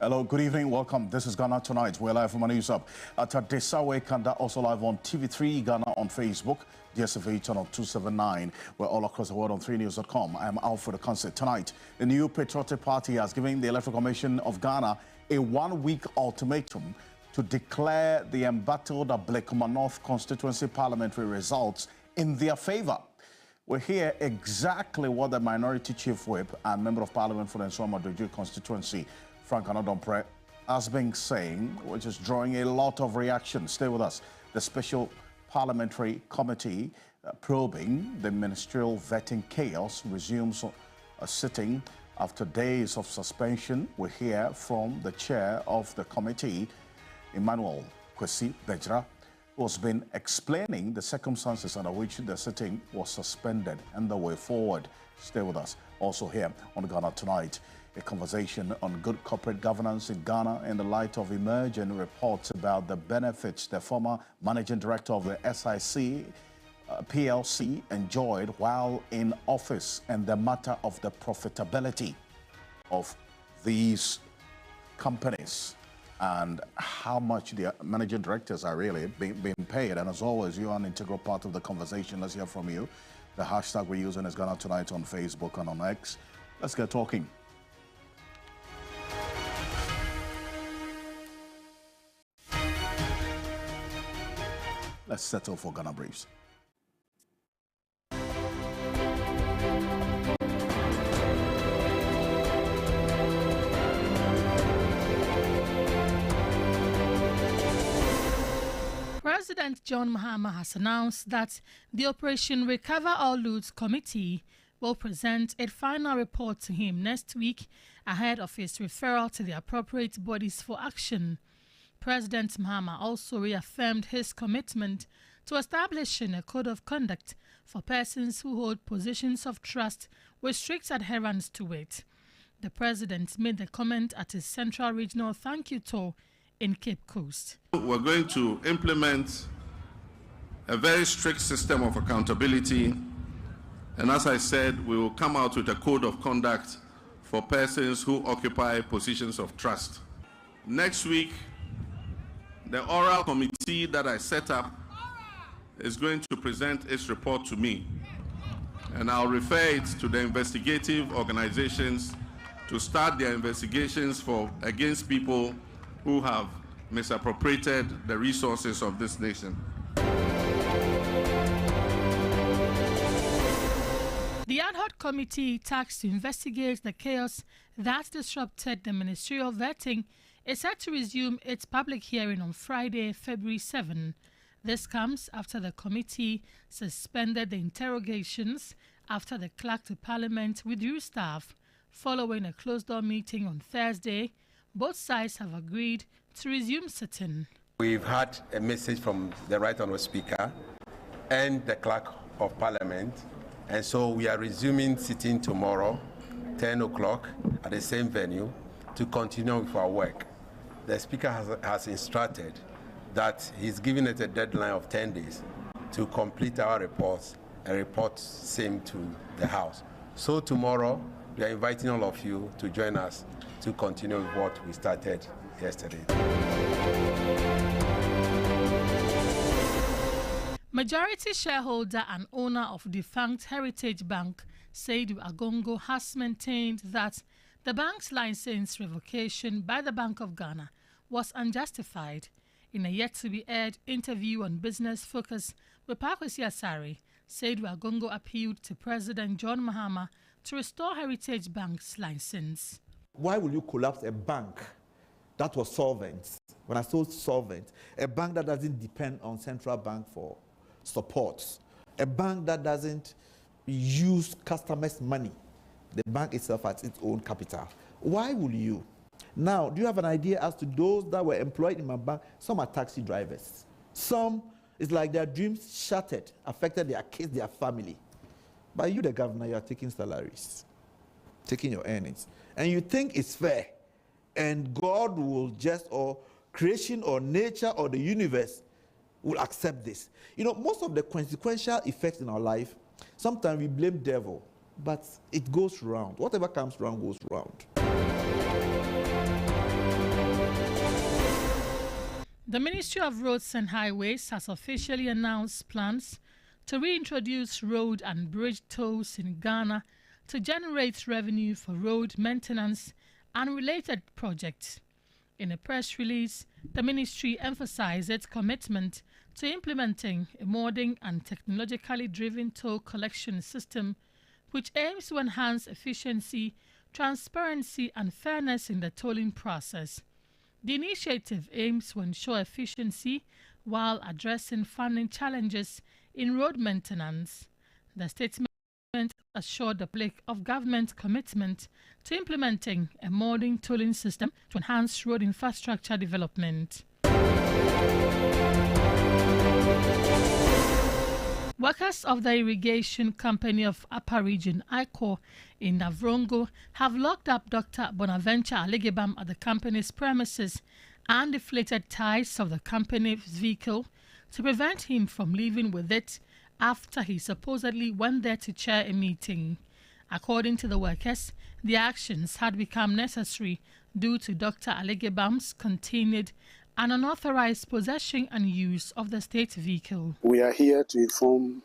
Hello, good evening, welcome. This is Ghana Tonight. We're live from our news up at Desawe Kanda, also live on TV3 Ghana on Facebook, DSFA channel 279. We're all across the world on 3news.com. I am Alfred Concert. Tonight, the new Patriotic Party has given the Electoral Commission of Ghana a 1-week ultimatum to declare the embattled Blakema North constituency parliamentary results in their favor. We'll hear exactly what the Minority Chief Whip and Member of Parliament for the Nsoma Doju constituency, Frank Anodompre, has been saying, which is drawing a lot of reaction. Stay with us. The Special Parliamentary Committee probing the ministerial vetting chaos resumes a sitting after days of suspension. We hear from the chair of the committee, Emmanuel Kwesi Bejra, who has been explaining the circumstances under which the sitting was suspended and the way forward. Stay with us. Also here on Ghana Tonight, a conversation on good corporate governance in Ghana in the light of emerging reports about the benefits the former managing director of the SIC PLC enjoyed while in office and the matter of the profitability of these companies and how much the managing directors are really being paid. And as always, you are an integral part of the conversation. Let's hear from you. The hashtag we're using is Ghana Tonight on Facebook and on X. Let's get talking. Let's settle for Ghana Briefs. President John Mahama has announced that the Operation Recover All Loots Committee will present a final report to him next week ahead of his referral to the appropriate bodies for action. President Mahama also reaffirmed his commitment to establishing a code of conduct for persons who hold positions of trust with strict adherence to it. The president made the comment at his Central Regional Thank You Tour in Cape Coast. We're going to implement a very strict system of accountability, and as I said, we will come out with a code of conduct for persons who occupy positions of trust. Next week, the oral committee that I set up is going to present its report to me, and I'll refer it to the investigative organizations to start their investigations against people who have misappropriated the resources of this nation. The ad hoc committee tasked to investigate the chaos that disrupted the ministerial vetting is set to resume its public hearing on Friday, February 7. This comes after the committee suspended the interrogations after the clerk to Parliament withdrew staff. Following a closed-door meeting on Thursday, both sides have agreed to resume sitting. We've had a message from the Right Honourable Speaker and the Clerk of Parliament, and so we are resuming sitting tomorrow, 10 o'clock, at the same venue to continue with our work. The Speaker has instructed that he's given it a deadline of 10 days to complete our reports and report same to the House. So tomorrow, we are inviting all of you to join us to continue with what we started yesterday. Majority shareholder and owner of defunct Heritage Bank, Saidu Agongo, has maintained that the bank's license revocation by the Bank of Ghana was unjustified. In a yet-to-be-aired interview on Business Focus with Pakwesi Asare, Saidu Agongo appealed to President John Mahama to restore Heritage Bank's license. Why will you collapse a bank that was solvent? When I say solvent, a bank that doesn't depend on central bank for support, a bank that doesn't use customers' money, the bank itself has its own capital. Why will you? Now, do you have an idea as to those that were employed in my bank? Some are taxi drivers. Some, it's like their dreams shattered, affected their kids, their family. But you, the governor, you are taking salaries, taking your earnings. And you think it's fair, and God will just, or creation or nature or the universe will accept this. You know, most of the consequential effects in our life, sometimes we blame devil, but it goes round. Whatever comes round goes round. The Ministry of Roads and Highways has officially announced plans to reintroduce road and bridge tolls in Ghana to generate revenue for road maintenance and related projects. In a press release, the ministry emphasized its commitment to implementing a modern and technologically driven toll collection system which aims to enhance efficiency, transparency and fairness in the tolling process. The initiative aims to ensure efficiency while addressing funding challenges in road maintenance. The statement assured the public of government commitment to implementing a modern tolling system to enhance road infrastructure development. Workers of the irrigation company of Upper Region, ICO, in Navrongo have locked up Dr. Bonaventure Aligebam at the company's premises and deflated tires of the company's vehicle to prevent him from leaving with it after he supposedly went there to chair a meeting. According to the workers, the actions had become necessary due to Dr. Aligebam's continued and unauthorized possession and use of the state vehicle. We are here to inform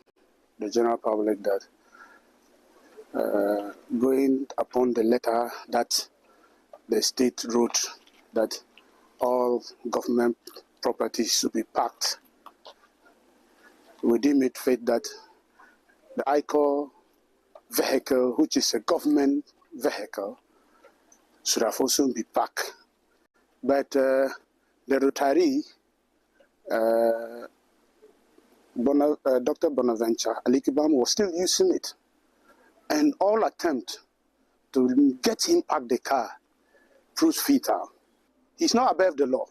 the general public that going upon the letter that the state wrote that all government properties should be parked, we deem it fit that the ICO vehicle, which is a government vehicle, should have also been parked. But the retiree, Dr. Bonaventure Aligebam, was still using it. And all attempt to get him park the car proves futile. He's not above the law.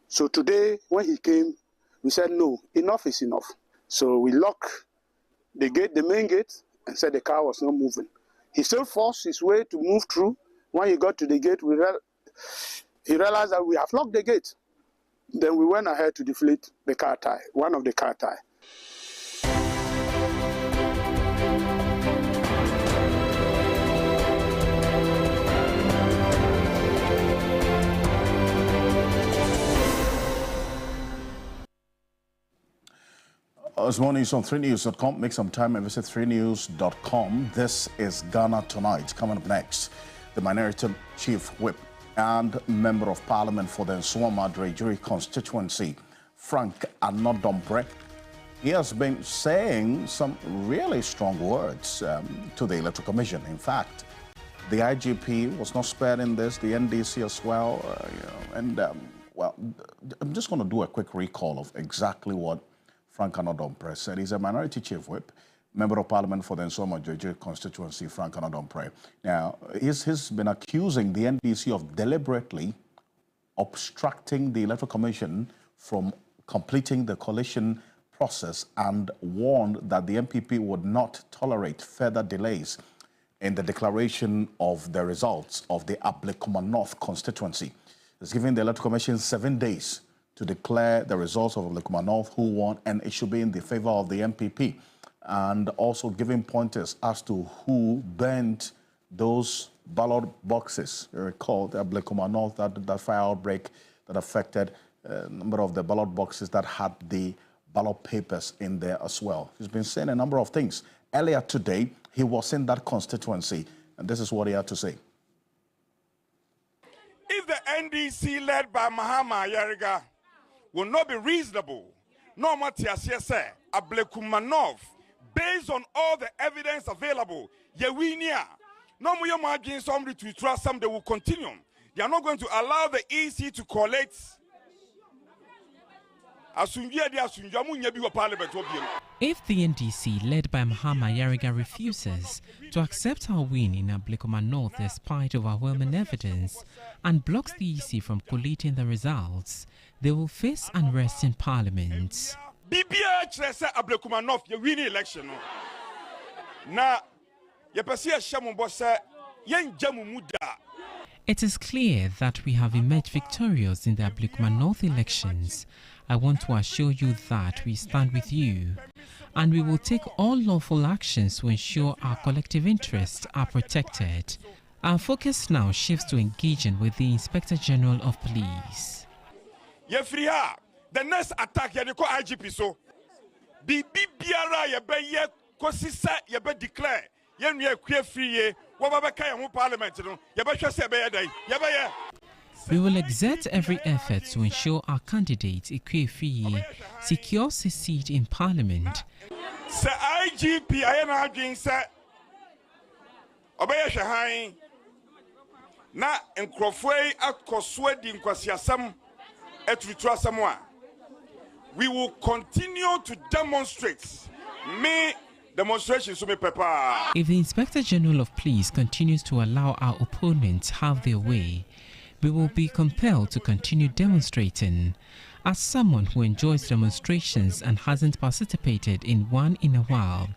So today, when he came, we said, no, enough is enough. So we locked the gate, the main gate, and said the car was not moving. He still forced his way to move through. When he got to the gate, he realized that we have locked the gate. Then we went ahead to deflate the car tire, one of the car tire. As more news on 3news.com. Make some time and visit 3news.com. This is Ghana Tonight. Coming up next, the Minority Chief Whip and Member of Parliament for the Nsuoma-Drejuri constituency, Frank Anodompreh, he has been saying some really strong words to the Electoral Commission. In fact, the IGP was not spared in this, the NDC as well. Well, I'm just going to do a quick recall of exactly what Frank Anodompreh said. He's a Minority Chief Whip, Member of Parliament for the Nsuoma-Drejuri constituency, Frank Anodompreh. Now, he's been accusing the NDC of deliberately obstructing the Electoral Commission from completing the coalition process and warned that the MPP would not tolerate further delays in the declaration of the results of the Ablekuma North constituency. It's giving the Electoral Commission 7 days to declare the results of Ablekuma North, who won, and it should be in the favor of the MPP. And also giving pointers as to who burnt those ballot boxes. You recall the Ablekuma North, that fire outbreak that affected a number of the ballot boxes that had the ballot papers in there as well. He's been saying a number of things. Earlier today, he was in that constituency, and this is what he had to say. If the NDC led by Mahama Yariga will not be reasonable, no matter say Ablekuma North, based on all the evidence available, Yewinia, no more margin somebody to trust some, they will continue. They are not going to allow the EC to collect. If the NDC, led by Mahama Yariga, refuses to accept our win in Ablekuma North despite overwhelming evidence and blocks the EC from collating the results, they will face unrest in Parliament. Ablekuma North, you win election. Na it is clear that we have emerged victorious in the Ablekuma North elections. I want to assure you that we stand with you and we will take all lawful actions to ensure our collective interests are protected. Our focus now shifts to engaging with the Inspector General of Police. ye free ha. The next attack ye ko IGP so. Bibi biara ye be ye kosisa ye be declare ye nwe kwe free ye wo ba ka ye ho parliament no ye be hwe se be ye dai ye be ye. We will exert every effort to ensure our candidate Ikwe secures his seat in Parliament. Sir IGP ayana adwin sir obeye hwehan na nkrofoi akoso di nkwasiasam etutu asam a we will continue to demonstrate demonstrations to me papa. If the Inspector General of Police continues to allow our opponents have their way, we will be compelled to continue demonstrating. As someone who enjoys demonstrations and hasn't participated in one in a while,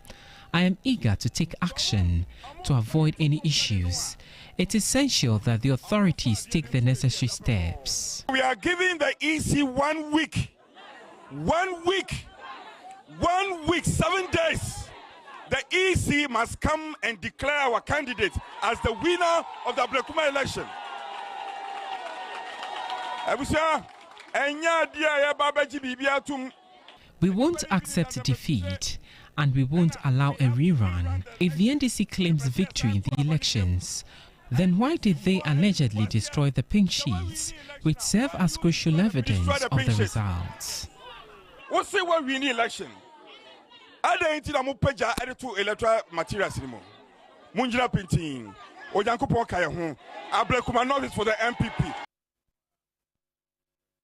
I am eager to take action to avoid any issues. It is essential that the authorities take the necessary steps. We are giving the EC 1 week. 1 week. 1 week, 7 days. The EC must come and declare our candidate as the winner of the Ablekuma election. We won't accept defeat, and we won't allow a rerun. If the NDC claims victory in the elections, then why did they allegedly destroy the pink sheets, which serve as crucial evidence of the results? What's the way we need election? I don't know peja editor electoral materials anymore. Munjira painting. Ojankupo kaya hon. Ablekuma notice for the MPP.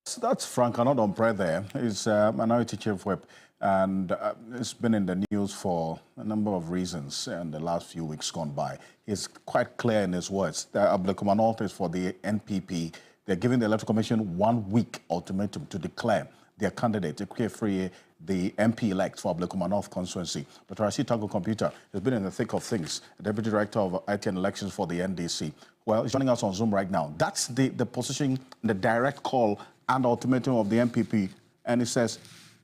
So that's Frank Anodon there. He's Minority Chief Whip, and it's been in the news for a number of reasons in the last few weeks gone by. He's quite clear in his words. The Ablekuma North is for the NPP. They're giving the Electoral Commission 1 week ultimatum to declare their candidate, Ikwe, the MP-elect for Ablekuma North constituency. Dr. Rashid Tanko Computer has been in the thick of things, Deputy Director of IT and Elections for the NDC. Well, he's joining us on Zoom right now. That's the position, the direct call and ultimatum of the MPP. And he says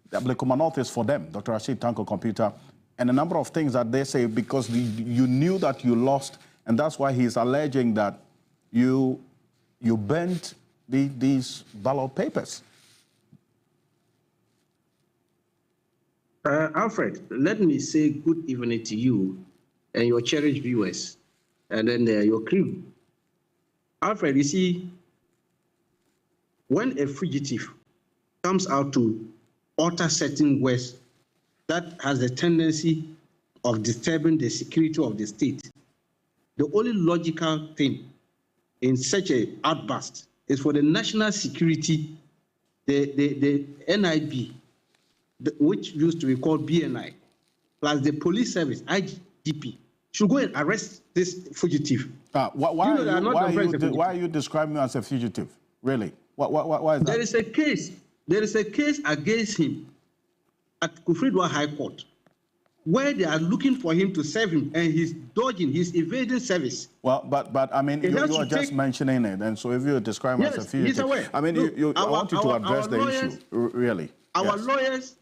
the Ablekuma North is for them, Dr. Rashid Tanko Computer, and a number of things that they say because you knew that you lost, and that's why he's alleging that you bent these ballot papers. Alfred, let me say good evening to you and your cherished viewers, and then your crew. Alfred, you see, when a fugitive comes out to utter certain words that has the tendency of disturbing the security of the state, the only logical thing in such an outburst is for the national security, the NIB, which used to be called BNI, plus the police service, IGP, should go and arrest this fugitive. Why are you describing me as a fugitive? Really? Why is that? There is a case against him at Kufridwa High Court where they are looking for him to serve him, and he's dodging, he's evading service. Well, but I mean, you are just mentioning it, and so if you describe him as a fugitive, he's aware. I mean, I want you to address the issue, really. Our lawyers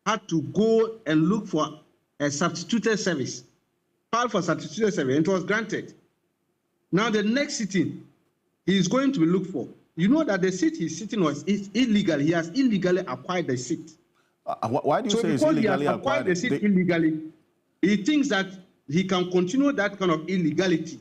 had to go and look for a substituted service, file for substituted service, and it was granted. Now the next sitting he is going to be looked for. You know that the seat he's sitting on is illegal. He has illegally acquired the seat. Why do you say he's illegally acquired the seat illegally? He thinks that he can continue that kind of illegality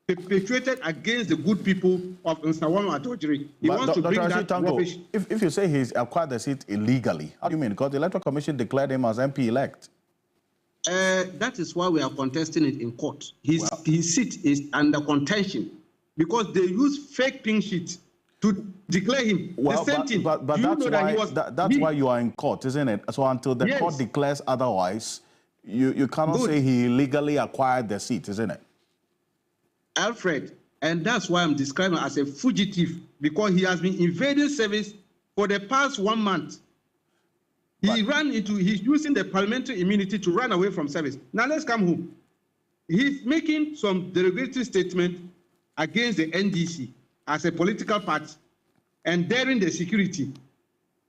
perpetrated against the good people of Nsawama Adojiri. He wants to bring that rubbish. If you say he's acquired the seat illegally, how do you mean? Because the Electoral Commission declared him as MP-elect. That is why we are contesting it in court. His seat is under contention because they use fake pink sheets to declare him. Well, the same thing. But that's why you are in court, isn't it? So until the court declares otherwise, you cannot say he illegally acquired the seat, isn't it? Alfred, and that's why I'm describing him as a fugitive, because he has been evading service for the past 1 month. He's using the parliamentary immunity to run away from service. Now let's come home. He's making some derogatory statement against the NDC as a political party and daring the security.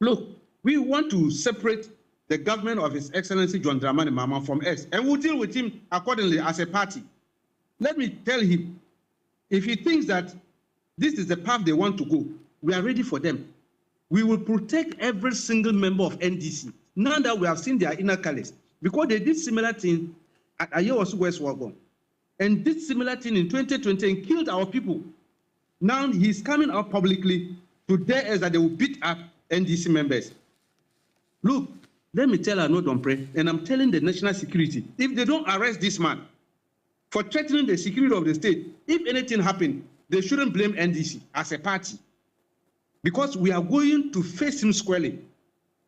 Look, we want to separate the government of His Excellency John Dramani Mahama from us, and we'll deal with him accordingly as a party. Let me tell him, if he thinks that this is the path they want to go, we are ready for them. we will protect every single member of NDC. Now that we have seen their inner colors, because they did similar thing at Ayewasu West Wagon, and did similar thing in 2020 and killed our people. Now he's coming out publicly to dare us that they will beat up NDC members. Look, let me tell Anodonpre, and I'm telling the national security, if they don't arrest this man for threatening the security of the state, if anything happened, they shouldn't blame NDC as a party. Because we are going to face him squarely.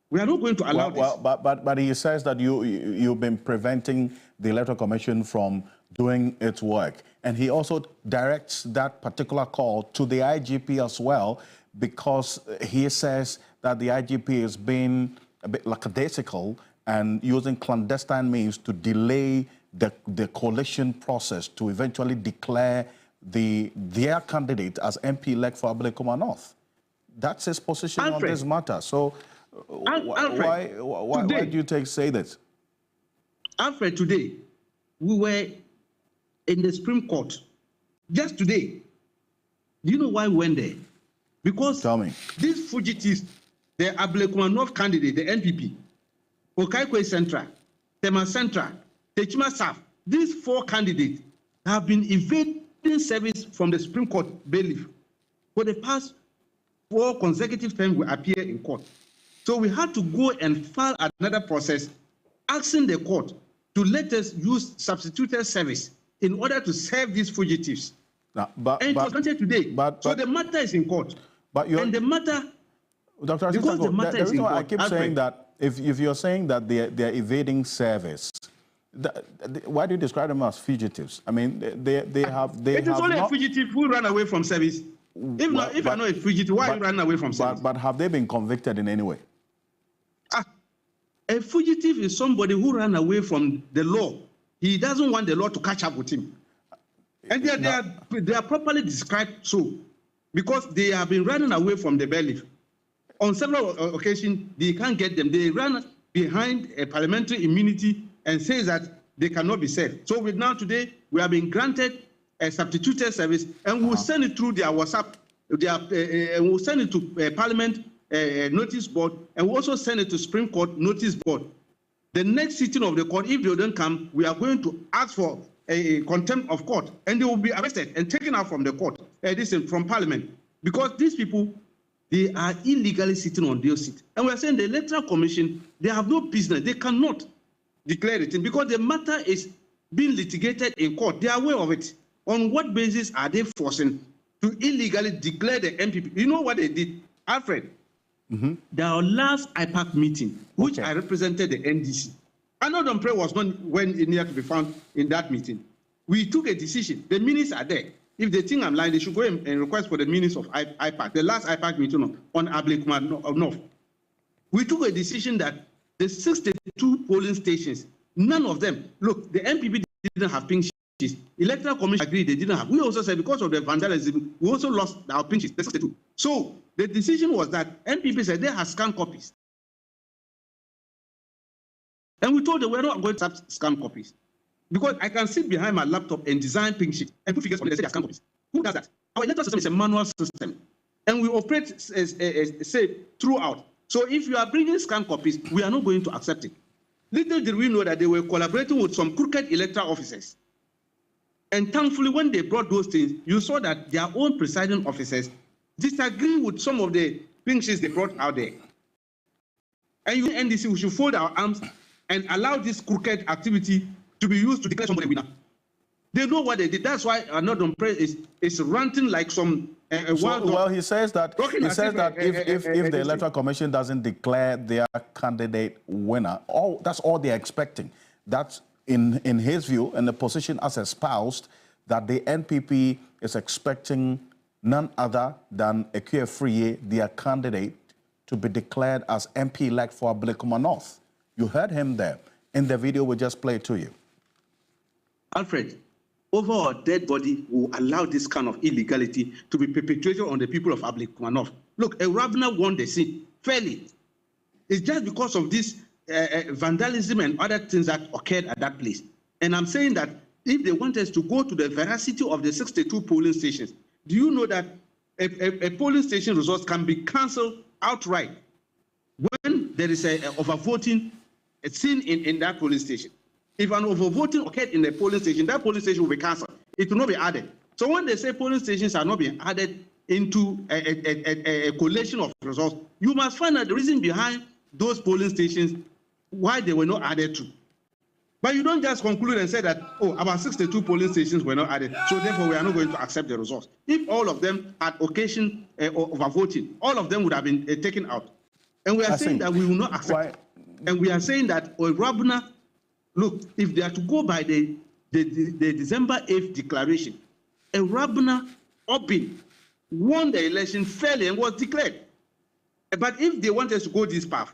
We are not going to allow this. But he says that you've been preventing the Electoral Commission from doing its work. And he also directs that particular call to the IGP as well, because he says that the IGP is being a bit lackadaisical and using clandestine means to delay the coalition process to eventually declare their candidate as MP-elect for Ablekuma North. That's his position on this matter. So why do you say this? Alfred, today, we were in the Supreme Court. Just today. Do you know why we went there? Because these fugitives, the Ablekuma North candidate, the NPP, Okaikwe Central, Tema Central, Techima South, these 4 candidates have been evading service from the Supreme Court bailiff for the past 4 consecutive times we appear in court. So we had to go and file another process asking the court to let us use substituted service in order to serve these fugitives. And it was granted today. So the matter is in court. And the matter, Dr. because the matter is in court. I keep saying that if you're saying that they're evading service, why do you describe them as fugitives? I mean, they have. It is only a fugitive who ran away from service. If I know a fugitive, why you run away from service? But have they been convicted in any way? A fugitive is somebody who ran away from the law. He doesn't want the law to catch up with him. And they are properly described so, because they have been running away from the bailiff. On several occasions, they can't get them. They run behind a parliamentary immunity and say that they cannot be served. So today, we have been granted a substituted service, and we'll send it through their WhatsApp, and we'll send it to Parliament notice board, and we'll also send it to Supreme Court notice board. The next sitting of the court, if they don't come, we are going to ask for a contempt of court, and they will be arrested and taken out from the court, from Parliament, because these people, they are illegally sitting on their seat. And we are saying the Electoral Commission, they have no business, they cannot declare it, because the matter is being litigated in court. They are aware of it. On what basis are they forcing to illegally declare the MPP? You know what they did, Alfred? Their last IPAC meeting, which I represented the NDC, Anodonpre was not near to be found in that meeting. We took a decision. The minutes are there. If they think I'm lying, they should go and request for the minutes of IPAC, the last IPAC meeting on Ablekuma North. We took a decision that the 62 polling stations, none of them, look, the MPP didn't have pink sheets. Electoral Commission agreed they didn't have. We also said because of the vandalism, we also lost our pink sheets, the 62. So the decision was that MPP said they have scanned copies. And we told them we're not going to have scanned copies. Because I can sit behind my laptop and design pink sheet and put figures on it and say they are scanned copies. Who does that? Our electoral system is a manual system. And we operate, say, throughout. So if you are bringing scanned copies, we are not going to accept it. Little did we know that they were collaborating with some crooked electoral officers. And thankfully, when they brought those things, you saw that their own presiding officers disagree with some of the pink sheets they brought out there. And you, NDC, we should fold our arms and allow this crooked activity to be used to declare somebody winner. They know what they did. That's why Anodonpre is ranting like some wild dog. Well, he says that if the Electoral Commission doesn't declare their candidate winner, that's all they're expecting. That's in his view, and the position as espoused, that the NPP is expecting none other than Ekwe Friye, their candidate, to be declared as MP-elect for Ablekuma North. You heard him there in the video we just played to you. Alfred, over our dead body will allow this kind of illegality to be perpetrated on the people of Ablekuma North. Look, a Ravna won the seat fairly. It's just because of this vandalism and other things that occurred at that place. And I'm saying that if they want us to go to the veracity of the 62 polling stations, do you know that a polling station results can be cancelled outright when there is a overvoting seen in that polling station. If an overvoting occurred in the polling station, that polling station will be cancelled. It will not be added. So when they say polling stations are not being added into a collation of results, you must find out the reason behind those polling stations, why they were not added to. But you don't just conclude and say that, oh, about 62 polling stations were not added, so therefore we are not going to accept the results. If all of them had occasion of voting, all of them would have been taken out. And we are saying that we will not accept. And we are saying that, Rabuna, look, if they are to go by the December 8th declaration, Rabuna Obin won the election fairly and was declared. But if they want us to go this path,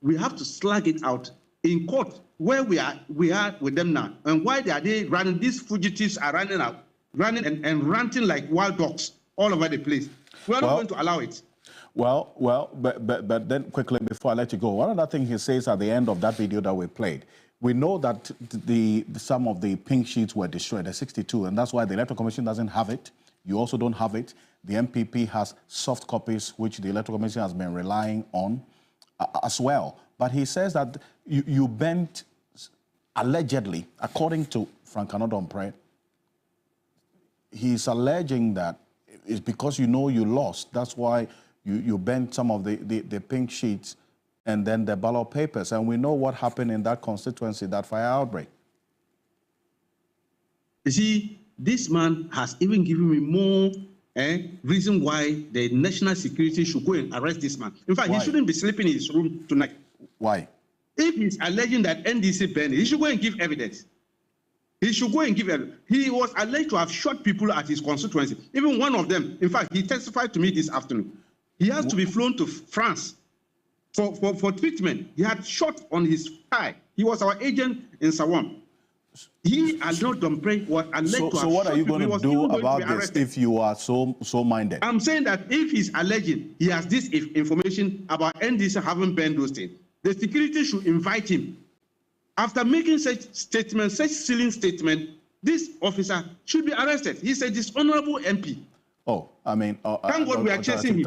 we have to slug it out in court, where we are with them now. And why are they running? These fugitives are running and ranting like wild dogs all over the place. We are not going to allow it. But then quickly, before I let you go, one other thing he says at the end of that video that we played, we know that some of the pink sheets were destroyed, the 62, and that's why the Electoral Commission doesn't have it. You also don't have it. The MPP has soft copies, which the Electoral Commission has been relying on as well. But he says that you bent, allegedly, according to Frank Anodompre, he's alleging that it's because you know you lost. That's why you bent some of the pink sheets and then the ballot papers. And we know what happened in that constituency, that fire outbreak. You see, this man has even given me more reason why the national security should go and arrest this man. In fact, he shouldn't be sleeping in his room tonight. Why? If he's alleging that NDC banned it, he should go and give evidence. He should go and give evidence. He was alleged to have shot people at his constituency. Even one of them, in fact, he testified to me this afternoon. He has to be flown to France for treatment. He had shot on his thigh. He was our agent in Sawam. He and not Domprey was alleged to have shot people. So what are you going to do about this if you are so minded? I'm saying that if he's alleging he has this information about NDC having banned those things, the security should invite him. After making such statements, such silly statement, this officer should be arrested. He's a dishonorable MP. Oh, I mean, thank God we are chasing him.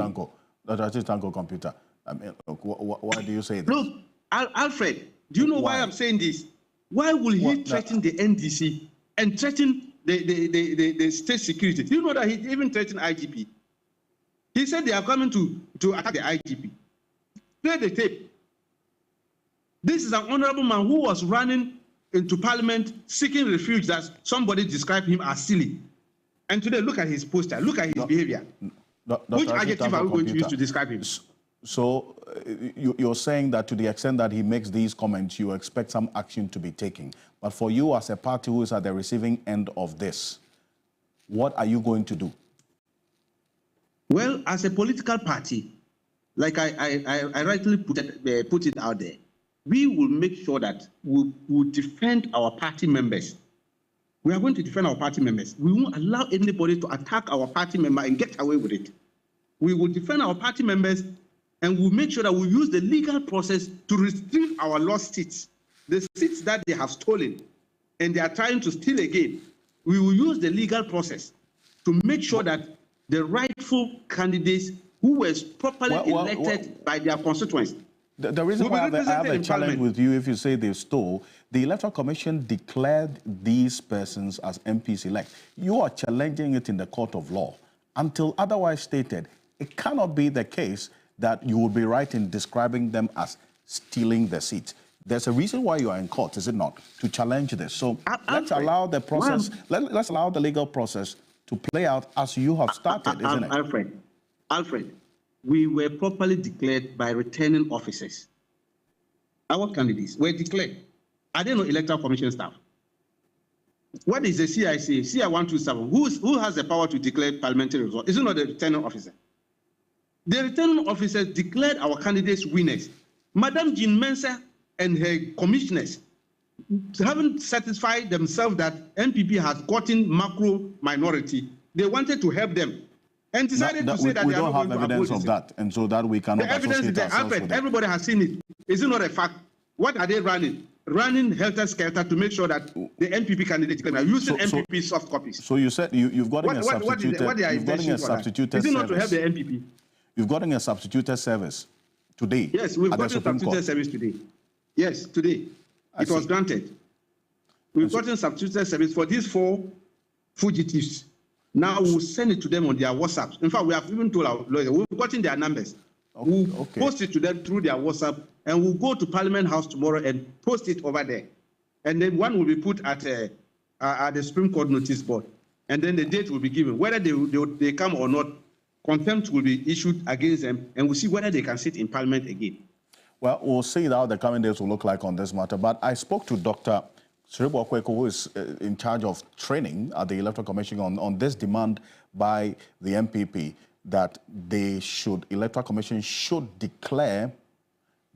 Dr. Tanko Computer. I mean, look, why do you say this? Look, Alfred, do you know why I'm saying this? Why will he threaten the NDC and threaten the state security? Do you know that he even threatened IGP? He said they are coming to attack the IGP. Play the tape. This is an honorable man who was running into parliament seeking refuge that somebody described him as silly. And today, look at his poster, look at his behavior. Which adjective are we going to use to describe him? So you're saying that to the extent that he makes these comments, you expect some action to be taken. But for you as a party who is at the receiving end of this, what are you going to do? Well, as a political party, like I rightly put it out there, we will make sure that we will defend our party members. We are going to defend our party members. We won't allow anybody to attack our party member and get away with it. We will defend our party members, and we'll make sure that we use the legal process to retrieve our lost seats, the seats that they have stolen, and they are trying to steal again. We will use the legal process to make sure that the rightful candidates who were properly elected by their constituents. The reason why I have a challenge with you, if you say they stole, the Electoral Commission declared these persons as MPs elect. You are challenging it in the court of law. Until otherwise stated, it cannot be the case that you will be right in describing them as stealing the seat. There's a reason why you are in court, is it not? To challenge this. So let's allow the process, let's allow the legal process to play out as you have started, isn't it? Alfred, we were properly declared by returning officers. Our candidates were declared. I don't know Electoral Commission staff. What is the CIC, CI 127? Who has the power to declare parliamentary results? Is it not the returning officer? The returning officers declared our candidates winners. Madam Jean Mensah and her commissioners haven't satisfied themselves that NPP has gotten macro minority. They wanted to help them and decided to say that we don't have evidence of that, and so that we cannot associate ourselves with it. Everybody has seen it. Is it not a fact? What are they running? Running helter-skelter to make sure that the NPP candidate are using MPP soft copies. So you said you've gotten a substituted. Is it not to help the NPP? You've gotten a substituted service today. Yes, we've gotten a substituted service today. Yes, today. It was granted. We've gotten substituted service for these 4 fugitives. Now we'll send it to them on their WhatsApp. In fact, we have even told our lawyers, we've gotten their numbers. We'll post it to them through their WhatsApp, and we'll go to Parliament House tomorrow and post it over there. And then one will be put at the Supreme Court notice board. And then the date will be given. Whether they come or not, contempt will be issued against them, and we'll see whether they can sit in Parliament again. Well, we'll see how the coming days will look like on this matter. But I spoke to Dr. Siribo Okweko, who is in charge of training at the Electoral Commission on this demand by the MPP that Electoral Commission should declare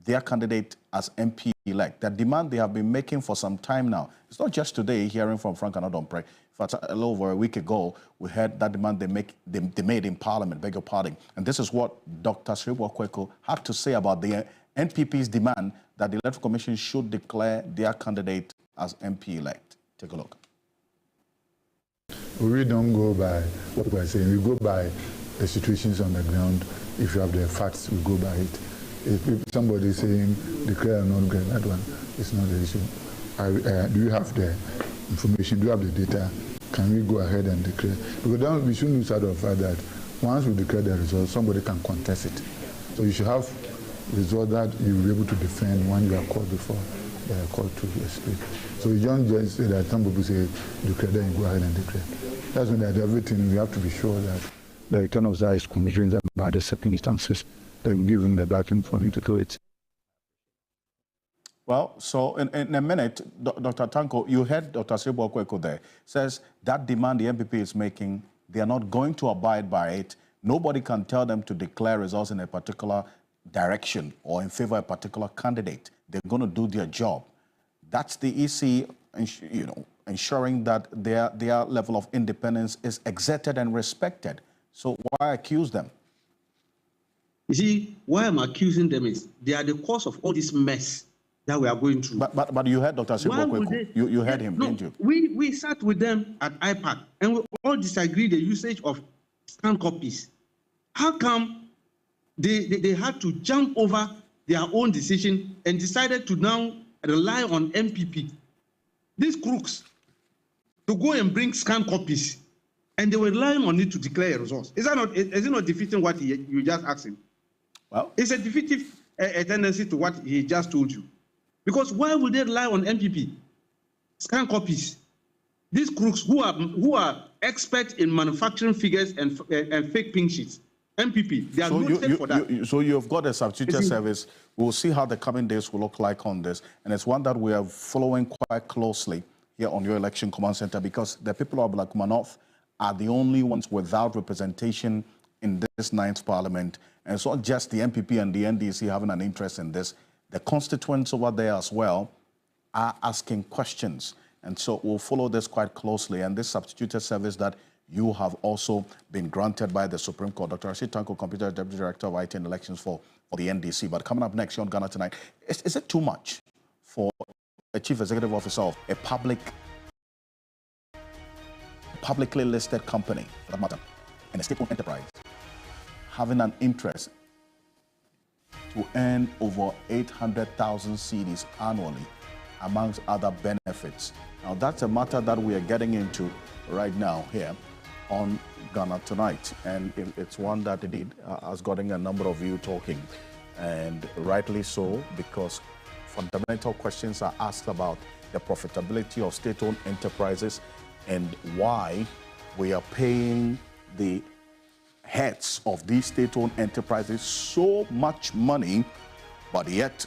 their candidate as MP-elect. That demand they have been making for some time now. It's not just today, hearing from Frank Anadompre. In fact, a little over a week ago, we heard that demand they made in Parliament, beg your pardon. And this is what Dr. Siribo Okweko had to say about the NPP's demand that the Electoral Commission should declare their candidate as MP-elect. Take a look. We don't go by what we're saying. We go by the situations on the ground. If you have the facts, we go by it. If somebody is saying declare or not declare, that one is not the issue. Do you have the information? Do you have the data? Can we go ahead and declare? Because then we shouldn't lose sight of the fact that once we declare the result, somebody can contest it. So you should have result that you will be able to defend when you are called before they are called to speak. So you don't just say that some people say declare, then you go ahead and declare. That's when that everything, we have to be sure that the return of that is commissioned them by the circumstances that will give him the backing for him to do it. Well, so in a minute, Dr. Tanko, you heard Dr. Siribo Okweko there, says that demand the MPP is making, they are not going to abide by it. Nobody can tell them to declare results in a particular direction or in favor of a particular candidate. They're going to do their job. That's the EC, ensuring that their level of independence is exerted and respected. So why accuse them? You see, why I'm accusing them is they are the cause of all this mess that we are going through. But you heard Dr. Siribo Okweko. You heard him, didn't you? We sat with them at IPAC and we all disagreed the usage of scanned copies. How come they had to jump over their own decision and decided to now rely on MPP, these crooks, to go and bring scanned copies, and they were relying on it to declare results? Is it not defeating what you just asked him? Well, it's a defeative tendency to what he just told you. Because why would they rely on MPP? Scanned copies. These crooks who are experts in manufacturing figures and fake pink sheets. MPP, they are noted for that. So you've got a substituted service. We'll see how the coming days will look like on this. And it's one that we are following quite closely here on your election command center, because the people of Blakuma North are the only ones without representation in this 9th Parliament. And it's not just the MPP and the NDC having an interest in this. The constituents over there as well are asking questions. And so we'll follow this quite closely. And this substituted service that you have also been granted by the Supreme Court. Dr. Rashid Tanko, Computer Deputy Director of IT and Elections for the NDC. But coming up next here on Ghana Tonight, is it too much for a Chief Executive Officer of a publicly listed company, for that matter, and a state-owned enterprise, having an interest to earn over 800,000 cedis annually, amongst other benefits? Now, that's a matter that we are getting into right now here on Ghana Tonight, and it's one that indeed has gotten a number of you talking, and rightly so, because fundamental questions are asked about the profitability of state-owned enterprises and why we are paying the heads of these state-owned enterprises so much money, but yet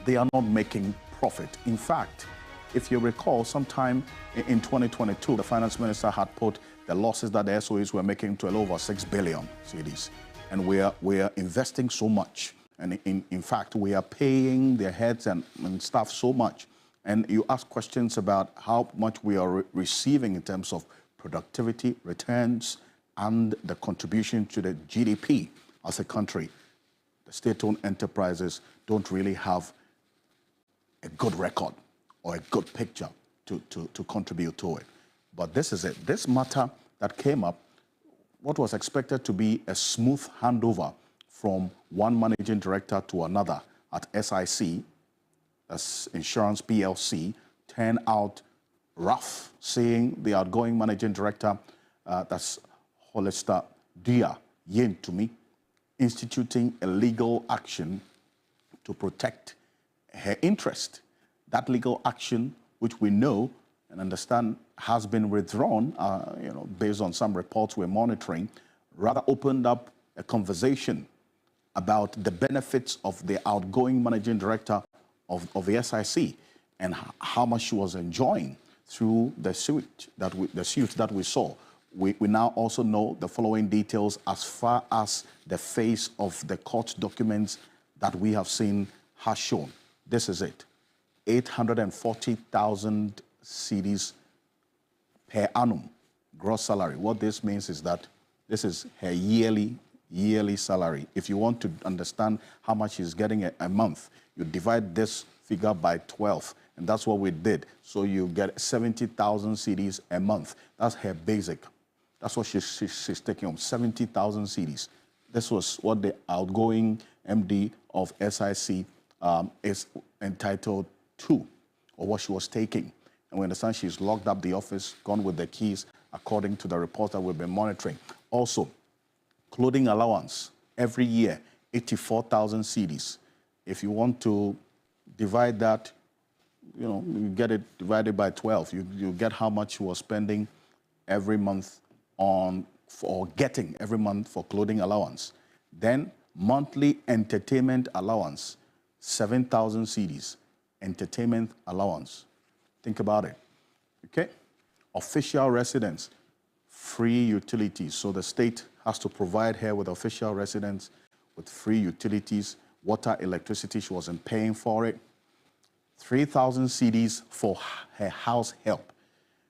they are not making profit. In fact, if you recall, sometime in 2022, the finance minister had put the losses that the SOEs were making to over 6 billion cedis. And we are investing so much. And in fact, we are paying their heads and staff so much. And you ask questions about how much we are receiving in terms of productivity, returns, and the contribution to the GDP as a country. The state-owned enterprises don't really have a good record or a good picture to contribute to it. But this is it. This matter that came up what was expected to be a smooth handover from one managing director to another at SIC, that's Insurance PLC, turned out rough, seeing the outgoing managing director, that's Hollister Dia Yen to me, instituting a legal action to protect her interest. That legal action, which we know and understand has been withdrawn, based on some reports we're monitoring, rather opened up a conversation about the benefits of the outgoing managing director of the SIC and how much she was enjoying through the suit that we saw. We now also know the following details as far as the face of the court documents that we have seen has shown. This is it. 840,000 cedis per annum gross salary. What this means is that this is her yearly salary. If you want to understand how much she's getting a month, you divide this figure by 12, and that's what we did. So you get 70,000 cedis a month. That's her basic. That's what she's taking home, 70,000 cedis. This was what the outgoing MD of SIC is entitled to, or what she was taking. And we understand she's locked up the office, gone with the keys, according to the reports that we've been monitoring. Also, clothing allowance, every year, 84,000 cedis. If you want to divide that, you get it divided by 12. You get how much she was spending every month getting every month for clothing allowance. Then monthly entertainment allowance, 7,000 cedis, entertainment allowance. Think about it, okay? Official residence, free utilities. So the state has to provide her with official residence with free utilities, water, electricity. She wasn't paying for it. 3,000 cedis for her house help.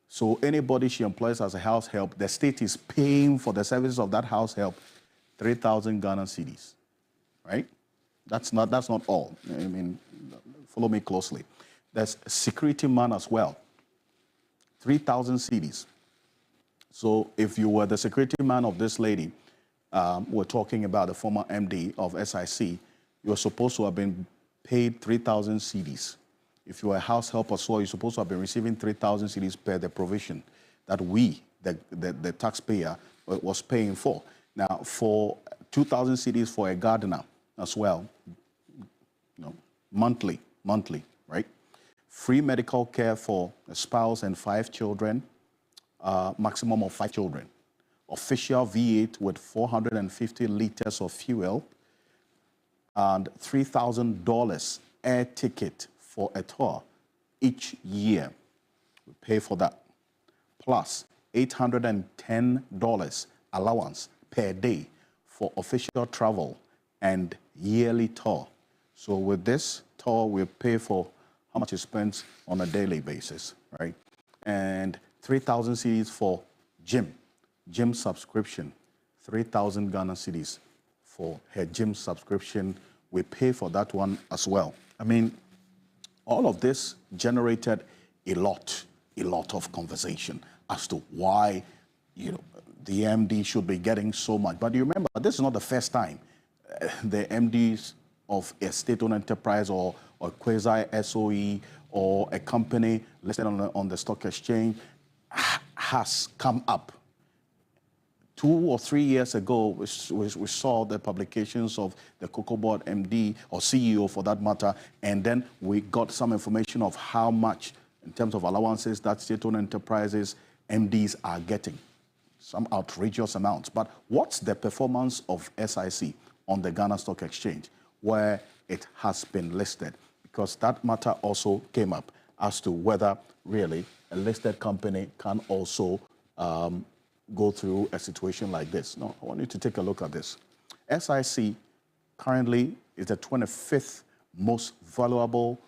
So anybody she employs as a house help, the state is paying for the services of that house help, 3,000 Ghana cedis, right? That's not all. I mean, follow me closely. There's a security man as well, 3,000 cedis. So if you were the security man of this lady, we're talking about the former MD of SIC, you're supposed to have been paid 3,000 cedis. If you were a house help as well, you're supposed to have been receiving 3,000 cedis per the provision that we, the taxpayer, was paying for. Now, for 2,000 cedis for a gardener as well, monthly, right? Free medical care for a spouse and 5 children, maximum of 5 children. Official V8 with 450 liters of fuel, and $3,000 air ticket for a tour each year. We pay for that. Plus $810 allowance per day for official travel and yearly tour. So with this tour, we pay for how much is spent on a daily basis, right? And 3,000 cedis for gym subscription, 3,000 Ghana cedis for her gym subscription. We pay for that one as well. I mean, all of this generated a lot of conversation as to why, the MD should be getting so much. But you remember, this is not the first time the MDs of a state-owned enterprise or quasi-SOE or a company listed on the stock exchange has come up. 2 or 3 years ago, we saw the publications of the Cocoa Board MD, or CEO for that matter, and then we got some information of how much, in terms of allowances, that state-owned enterprises MDs are getting. Some outrageous amounts. But what's the performance of SIC on the Ghana Stock Exchange, where it has been listed? Because that matter also came up as to whether really a listed company can also go through a situation like this. No, I want you to take a look at this. SIC currently is the 25th most valuable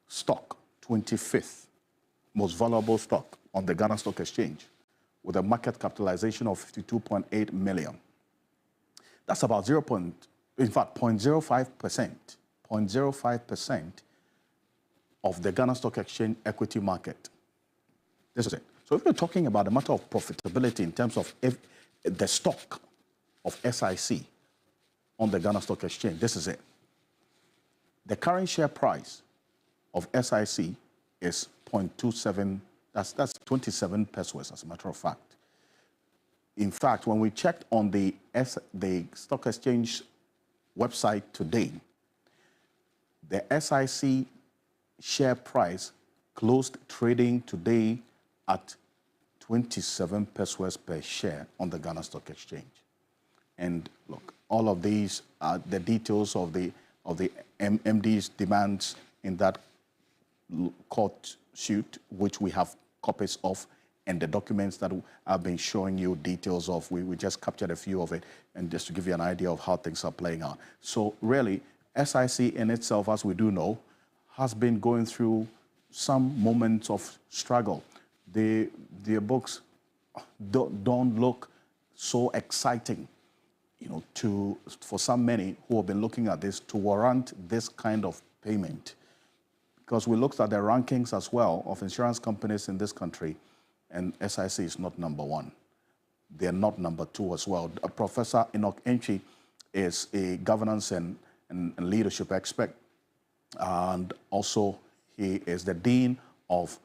stock, 25th most valuable stock on the Ghana Stock Exchange, with a market capitalization of 52.8 million. That's about 0.05% of the Ghana Stock Exchange equity market. This is it. So if we're talking about a matter of profitability in terms of the stock of SIC on the Ghana Stock Exchange. This is it. The current share price of SIC is 0.27, that's 27 pesos, as a matter of fact. In fact, when we checked on the stock exchange website today, the SIC share price closed trading today at 27 pesos per share on the Ghana Stock Exchange. And look, all of these are the details of the MD's demands in that court suit, which we have copies of, and the documents that I've been showing you details of. We just captured a few of it, and just to give you an idea of how things are playing out. So really, SIC in itself, as we do know, has been going through some moments of struggle. Their books don't look so exciting, you know, for some many who have been looking at this to warrant this kind of payment. Because we looked at the rankings as well of insurance companies in this country, and SIC is not number one. They're not number two as well. Professor Enoch Entry is a governance and leadership expert, and also he is the Dean of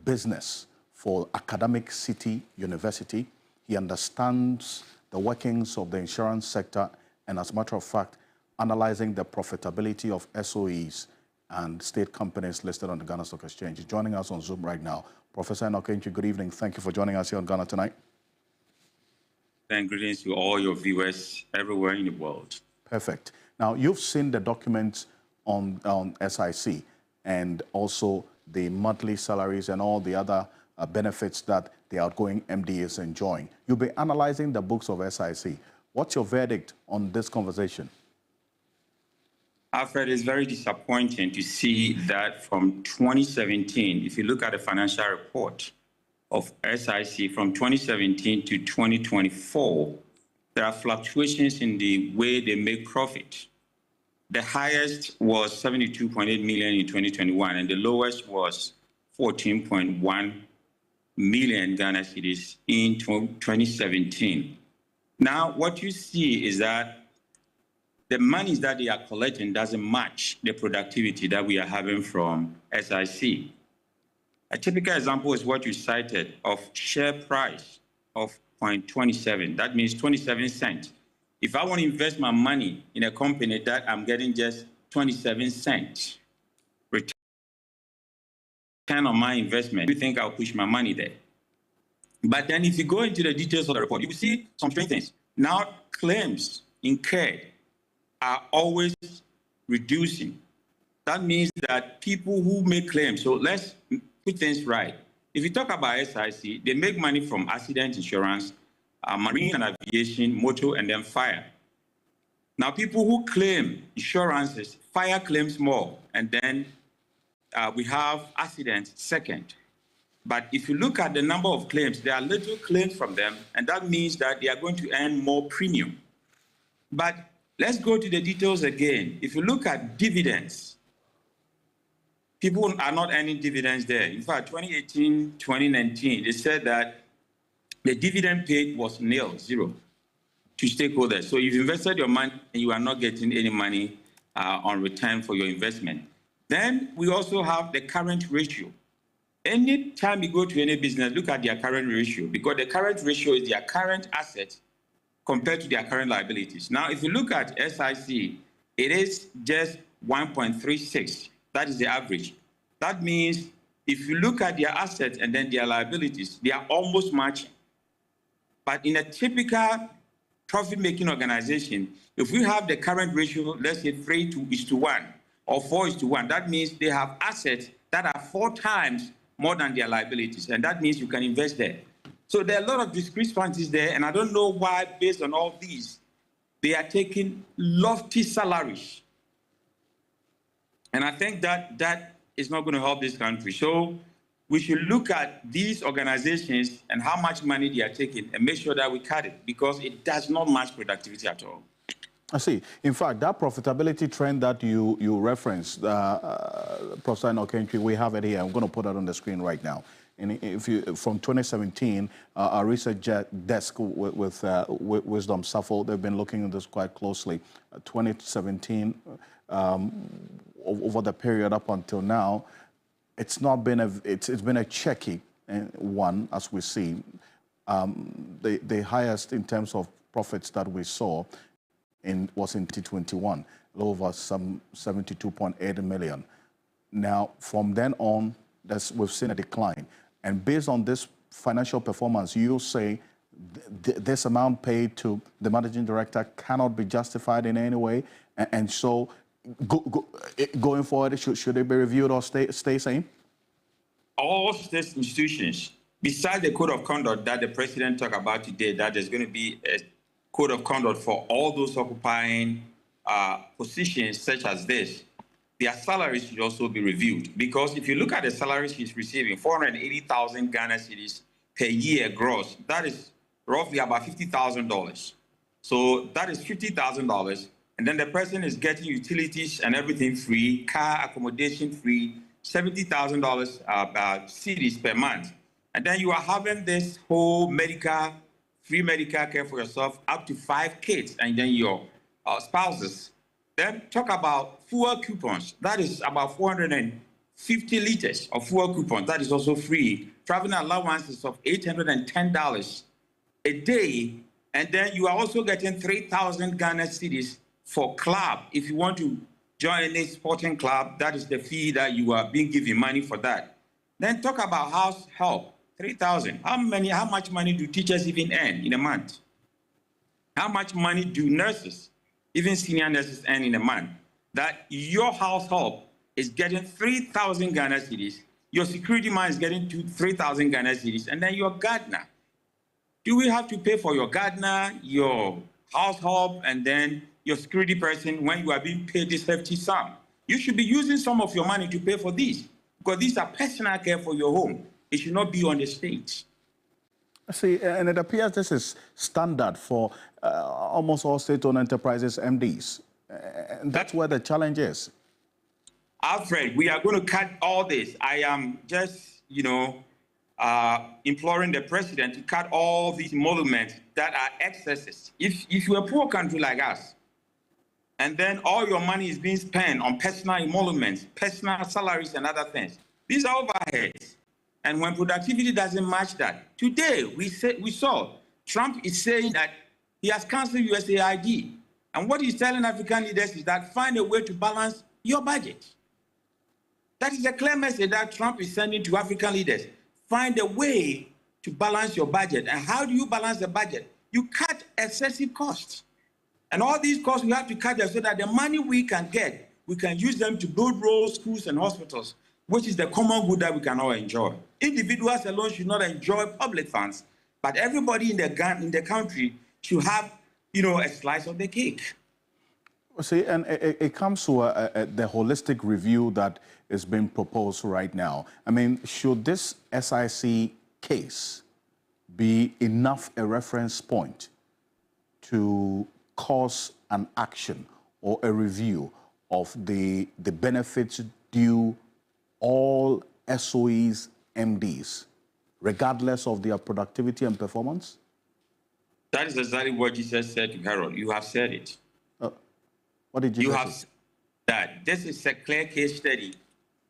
Business for Academic City University. He understands the workings of the insurance sector, and as a matter of fact, analyzing the profitability of SOEs and state companies listed on the Ghana Stock Exchange. He's joining us on Zoom right now. Professor Enoch Entry, good evening. Thank you for joining us here on Ghana Tonight. And greetings to all your viewers everywhere in the world. Perfect. Now, you've seen the documents on SIC and also the monthly salaries and all the other benefits that the outgoing MD is enjoying. You'll be analyzing the books of SIC. What's your verdict on this conversation? Alfred, it's very disappointing to see that from 2017, if you look at the financial report of SIC from 2017 to 2024, there are fluctuations in the way they make profit. The highest was 72.8 million in 2021, and the lowest was 14.1 million Ghana cedis in 2017. Now, what you see is that the monies that they are collecting doesn't match the productivity that we are having from SIC. A typical example is what you cited of share price of 0.27. That means 27 cents. If I want to invest my money in a company that I'm getting just 27 cents return on my investment, you think I'll push my money there? But then if you go into the details of the report, you will see some strange things. Now, claims incurred are always reducing. That means that people who make claims, so let's put things right. If you talk about SIC, they make money from accident insurance, marine and aviation, motor, and then fire. Now, people who claim insurances, fire claims more, and then we have accidents second. But if you look at the number of claims, there are little claims from them, and that means that they are going to earn more premium. But let's go to the details again. If you look at dividends, people are not earning dividends there. In fact, 2018, 2019, they said that the dividend paid was nil, zero, to stakeholders. So you've invested your money and you are not getting any money on return for your investment. Then we also have the current ratio. Anytime you go to any business, look at their current ratio, because the current ratio is their current assets compared to their current liabilities. Now, if you look at SIC, it is just 1.36. That is the average. That means if you look at their assets and then their liabilities, they are almost matching. But in a typical profit-making organization, if we have the current ratio, let's say 3:1 or 4:1, that means they have assets that are 4 times more than their liabilities, and that means you can invest there. So there are a lot of discrepancies there, and I don't know why, based on all these, they are taking lofty salaries. And I think that that is not going to help this country. So we should look at these organizations and how much money they are taking and make sure that we cut it, because it does not match productivity at all. I see. In fact, that profitability trend that you referenced, Professor Enoch Entry, we have it here. I'm going to put it on the screen right now. if you from 2017, our research desk with Wisdom Suffolk, they've been looking at this quite closely. 2017, over the period up until now, it's been a checky one, as we see. The highest in terms of profits that we saw was in 2021, over some 72.8 million. Now, from then on, we've seen a decline. And based on this financial performance, you say this amount paid to the managing director cannot be justified in any way. And so going forward, should it be reviewed or stay same? All state institutions, besides the code of conduct that the president talked about today, that there's going to be a code of conduct for all those occupying positions such as this, their salaries should also be reviewed. Because if you look at the salaries he's receiving, 480,000 Ghana cedis per year gross, that is roughly about $50,000. So that is $50,000. And then the person is getting utilities and everything free, car accommodation free, $70,000 cedis per month. And then you are having this whole free medical care for yourself, up to 5 kids, and then your spouses. Then talk about fuel coupons. That is about 450 liters of fuel coupons. That is also free. Traveling allowances of $810 a day. And then you are also getting 3,000 Ghana cedis for club. If you want to join any sporting club, that is the fee that you are being given money for that. Then talk about house help, 3,000. How much money do teachers even earn in a month? How much money do nurses, even senior nurses, earn in a month? That your house help is getting 3,000 Ghana cedis, your security man is getting 3,000 Ghana cedis, and then your gardener. Do we have to pay for your gardener, your house help, and then your security person when you are being paid this hefty sum? You should be using some of your money to pay for these, because these are personal care for your home. It should not be on the stage. See, and it appears this is standard for almost all state-owned enterprises, MDs. And that's where the challenge is. Alfred, we are going to cut all this. I am just, imploring the president to cut all these emoluments that are excesses. If you're a poor country like us, and then all your money is being spent on personal emoluments, personal salaries, and other things, these are overheads. And when productivity doesn't match that, today we saw Trump is saying that he has canceled USAID. And what he's telling African leaders is that find a way to balance your budget. That is a clear message that Trump is sending to African leaders. Find a way to balance your budget. And how do you balance the budget? You cut excessive costs. And all these costs, we have to cut them so that the money we can get, we can use them to build roads, schools, and hospitals, which is the common good that we can all enjoy. Individuals alone should not enjoy public funds, but everybody in the country should have, a slice of the cake. See, and it comes to the holistic review that is being proposed right now. I mean, should this SIC case be enough a reference point to cause an action or a review of the benefits due all SOEs, MDs, regardless of their productivity and performance? That is exactly what Jesus said to Harold. You have said it. What did Jesus say? You have said that this is a clear case study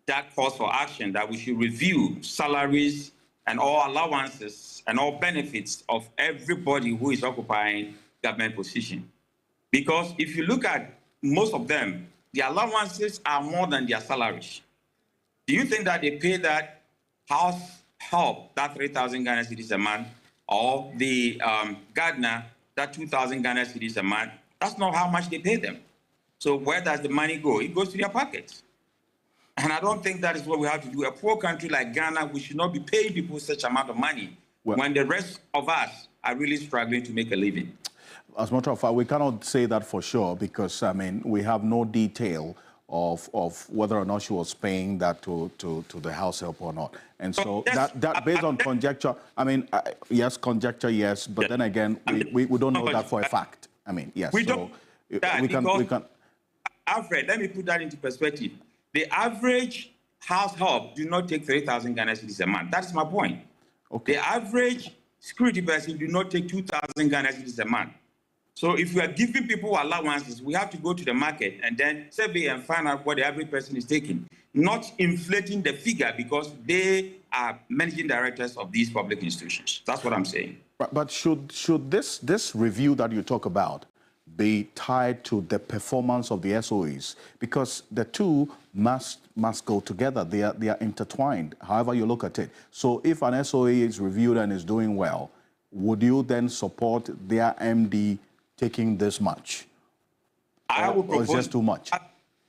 that calls for action, that we should review salaries and all allowances and all benefits of everybody who is occupying government position. Because if you look at most of them, the allowances are more than their salaries. Do you think that they pay that house help, that 3,000 Ghana cedis a month, or the gardener, that 2,000 Ghana cedis a month? That's not how much they pay them. So where does the money go? It goes to their pockets. And I don't think that is what we have to do. A poor country like Ghana, we should not be paying people such amount of money when the rest of us are really struggling to make a living. As a matter of fact, we cannot say that for sure because, I mean, we have no detail of whether or not she was paying that to the house help or not. And so that based on conjecture, I mean, yes, conjecture, yes, but then again, we don't know that for a fact. I mean, yes. We can. Alfred, let me put that into perspective. The average household do not take 3,000 Ghana cedis a month. That's my point. Okay. The average security person do not take 2,000 Ghana cedis a month. So if we are giving people allowances, we have to go to the market and then survey and find out what the average person is taking, not inflating the figure because they are managing directors of these public institutions. That's what I'm saying. But should this review that you talk about be tied to the performance of the SOEs? Because the two must go together. They are intertwined, however you look at it. So if an SOE is reviewed and is doing well, would you then support their MD taking this much? Or is just too much?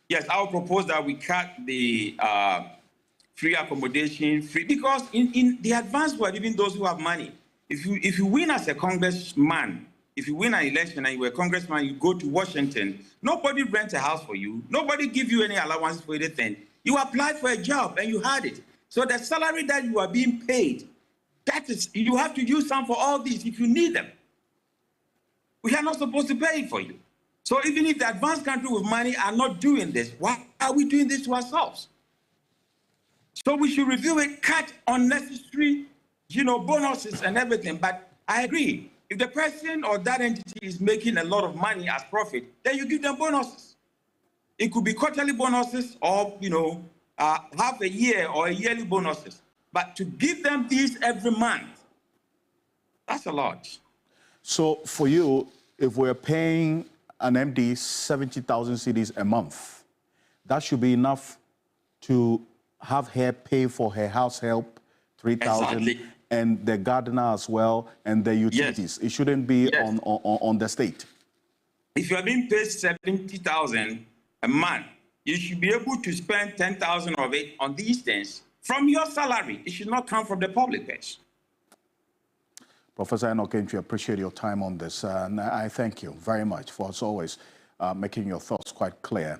Yes, I will propose that we cut the free accommodation, because in the advanced world, even those who have money, if you win as a congressman, if you win an election and you're a congressman, you go to Washington, nobody rents a house for you, nobody give you any allowances for anything. You applied for a job and you had it. So the salary that you are being paid, that is, you have to use some for all these if you need them. We are not supposed to pay it for you. So even if the advanced country with money are not doing this, why are we doing this to ourselves? So we should review it, cut unnecessary, bonuses and everything. But I agree, if the person or that entity is making a lot of money as profit, then you give them bonuses. It could be quarterly bonuses or, half a year or a yearly bonuses. But to give them these every month, that's a lot. So for you, if we're paying an MD 70,000 cedis a month, that should be enough to have her pay for her house help, 3,000, exactly. And the gardener as well, and the utilities. Yes. It shouldn't be yes. on the state. If you are being paid 70,000 a month, you should be able to spend 10,000 of it on these things from your salary. It should not come from the public purse. Professor Enoch, we appreciate your time on this, and I thank you very much for, as always, making your thoughts quite clear.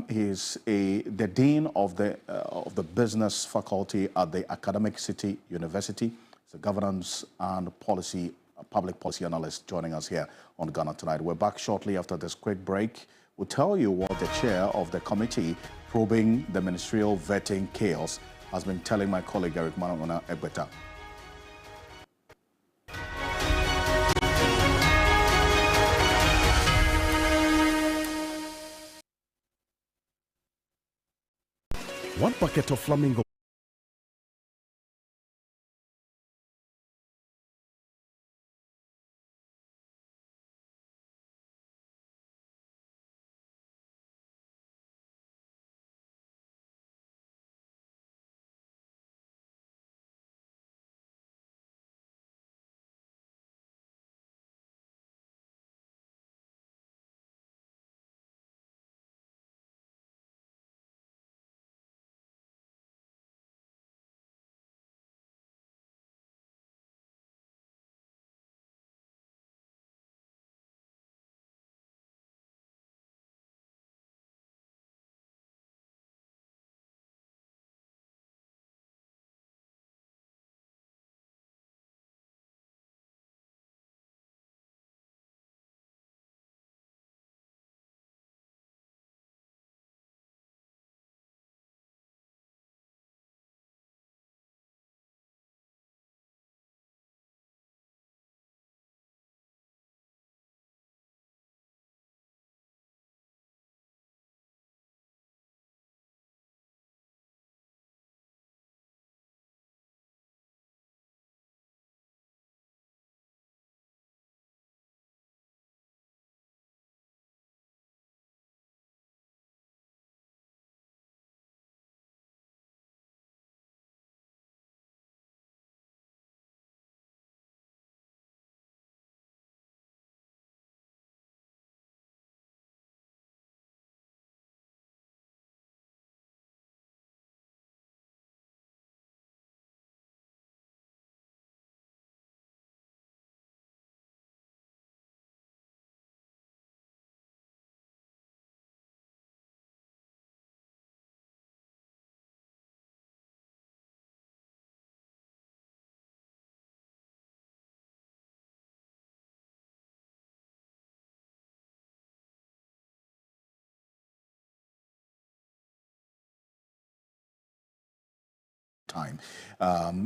He's the dean of the business faculty at the Academic City University. He's a governance and public policy analyst joining us here on Ghana Tonight. We're back shortly after this quick break. We'll tell you what the chair of the committee probing the ministerial vetting chaos has been telling my colleague Eric Manongona Egbeta. One packet of Flamingo time.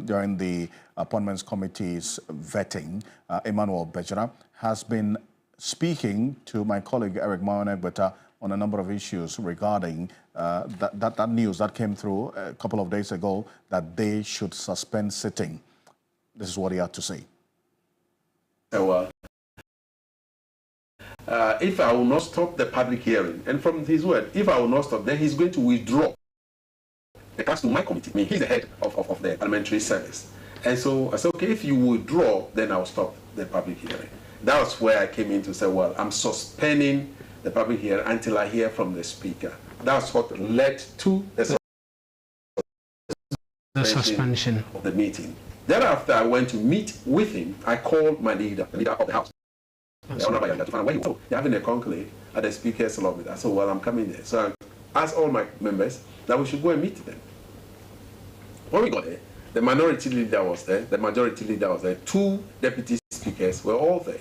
During the Appointments Committee's vetting, Emmanuel Bejara has been speaking to my colleague Eric Mayonegbeta on a number of issues regarding that news that came through a couple of days ago that they should suspend sitting. This is what he had to say. So, if I will not stop the public hearing, and from his word, if I will not stop, then he's going to withdraw the class to my committee. I mean, he's the head of the parliamentary service. And so I said, okay, if you withdraw, then I'll stop the public hearing. That was where I came in to say, well, I'm suspending the public hearing until I hear from the speaker. That's what led to the suspension of the meeting. Thereafter, I went to meet with him. I called my leader, the leader of the House. To find out where he was. They're having a conclave at the Speaker's lobby. I said, well, I'm coming there. So I asked all my members that we should go and meet them. When we got there, the minority leader was there, the majority leader was there, 2 deputy speakers were all there,